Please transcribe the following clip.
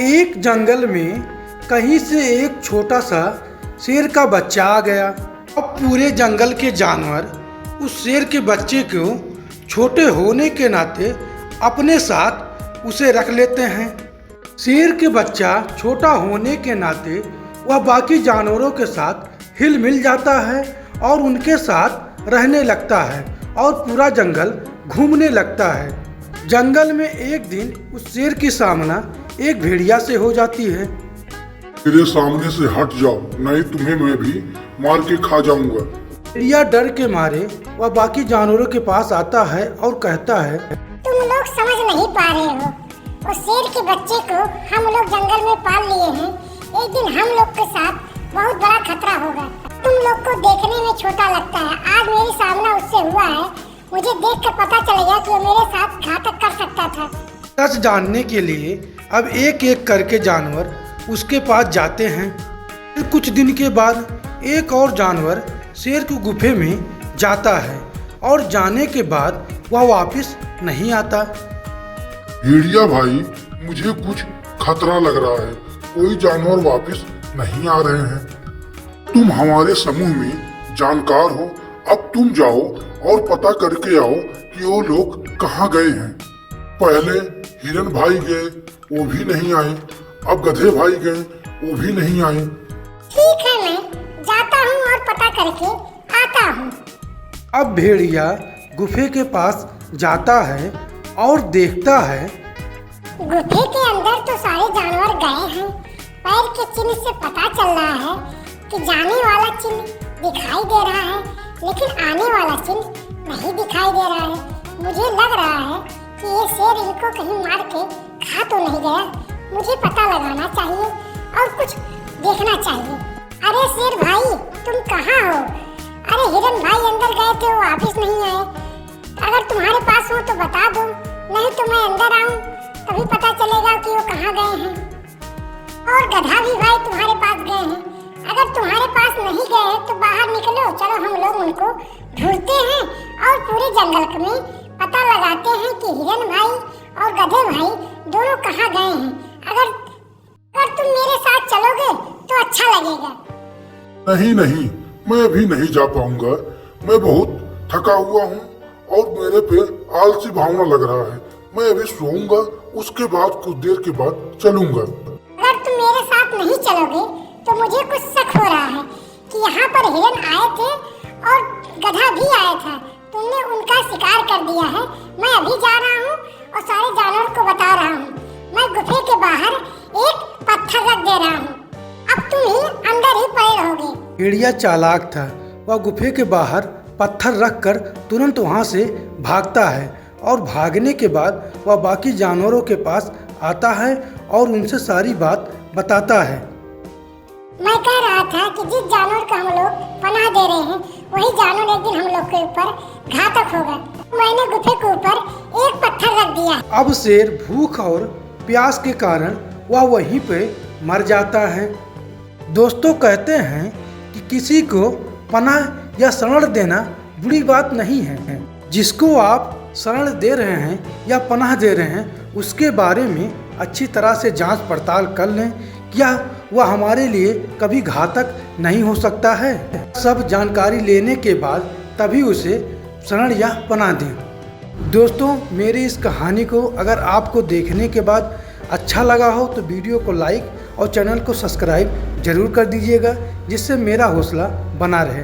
एक जंगल में कहीं से एक छोटा सा शेर का बच्चा आ गया। अब पूरे जंगल के जानवर उस शेर के बच्चे को छोटे होने के नाते अपने साथ उसे रख लेते हैं। शेर के बच्चा छोटा होने के नाते वह बाकी जानवरों के साथ हिल मिल जाता है और उनके साथ रहने लगता है और पूरा जंगल घूमने लगता है। जंगल में एक दिन उस शेर की सामना एक भेड़िया से हो जाती है। मेरे सामने से हट जाओ, नहीं तुम्हें मैं भी मार के खा जाऊंगा। भेड़िया डर के मारे वह बाकी जानवरों के पास आता है और कहता है, तुम लोग समझ नहीं पा रहे हो, उस शेर के बच्चे को हम लोग जंगल में पाल लिए हैं। एक दिन हम लोग के साथ बहुत बड़ा खतरा होगा। तुम लोग को देखने में छोटा लगता है, आज मेरी सामना उससे हुआ है। मुझे देखकर पता चलेगा कि वो मेरे साथ घातक कर सकता था। सच जानने के लिए अब एक एक करके जानवर उसके पास जाते हैं। फिर कुछ दिन के बाद एक और जानवर शेर की गुफे में जाता है और जाने के बाद वह वापस नहीं आता। भेड़िया भाई, मुझे कुछ खतरा लग रहा है, कोई जानवर वापस नहीं आ रहे हैं। तुम हमारे समूह में जानकार हो, अब तुम जाओ और पता करके आओ कि वो लोग कहाँ गए हैं। पहले हिरन भाई गए, वो भी नहीं आए। अब गधे भाई गए, वो भी नहीं आए। ठीक है, मैं जाता हूँ और पता करके आता हूँ। अब भेड़िया गुफे के पास जाता है और देखता है गुफे के अंदर तो सारे जानवर गए हैं। पैर के चिन्ह से पता चल रहा है कि जाने वाला चिन्ह दिखाई दे रहा है, लेकिन आने वाला चिन्ह नहीं दिखाई दे रहा है। मुझे लग रहा है कि ये शेर इनको कहीं मार के खा तो नहीं गया। मुझे पता लगाना चाहिए और कुछ देखना चाहिए। अरे शेर भाई, तुम कहाँ हो? अरे हिरन भाई अंदर गए थे, वो वापस नहीं आए। अगर तुम्हारे पास हो तो बता दो, नहीं तो मैं अंदर आऊं तभी पता चलेगा कि वो कहाँ गए हैं। और गधा भी भाई तुम्हारे पास गए हैं। अगर तुम्हारे पास नहीं गए हैं तो बाहर निकलो, चलो हम लोग उनको ढूंढते हैं और पूरे जंगल में पता लगाते हैं कि हिरन भाई और गधे भाई दोनों कहाँ गए हैं। अगर तुम मेरे साथ चलोगे तो अच्छा लगेगा। नहीं नहीं, मैं अभी नहीं जा पाऊंगा। मैं बहुत थका हुआ हूँ और मेरे पे आलसी भावना लग रहा है। मैं अभी सोऊंगा, उसके बाद कुछ देर के बाद चलूंगा। अगर तुम मेरे साथ नहीं चलोगे तो मुझे कुछ शक हो रहा है कि यहाँ पर हिरन आए थे और गधा भी आया था। तुमने उनका शिकार कर दिया है। मैं अभी जा रहा हूँ और सारे जानवर को बता रहा हूँ। मैं गुफे के बाहर एक पत्थर रख दे रहा हूँ, अब तुम ही अंदर ही पड़े रहोगे। भेड़िया चालाक था। वह गुफे के बाहर पत्थर रखकर तुरंत वहाँ से भागता है और भागने के बाद वह बाकी जानवरों के पास आता है और उनसे सारी बात बताता है। मैं कह रहा था कि जिस जानवर को हम लोग पनाह दे रहे हैं वही जानवर एक दिन हम लोग के ऊपर घातक होगा। मैंने गुफे के ऊपर एक पत्थर रख दिया। अब शेर भूख और प्यास के कारण वह वहीं पे मर जाता है। दोस्तों कहते हैं कि किसी को पनाह या शरण देना बुरी बात नहीं है। जिसको आप शरण दे रहे हैं या पनाह दे रहे हैं उसके बारे में अच्छी तरह से जांच पड़ताल कर लें, क्या वह हमारे लिए कभी घातक नहीं हो सकता है। सब जानकारी लेने के बाद तभी उसे शरण या पनाह दें। दोस्तों, मेरी इस कहानी को अगर आपको देखने के बाद अच्छा लगा हो तो वीडियो को लाइक और चैनल को सब्सक्राइब जरूर कर दीजिएगा, जिससे मेरा हौसला बना रहे।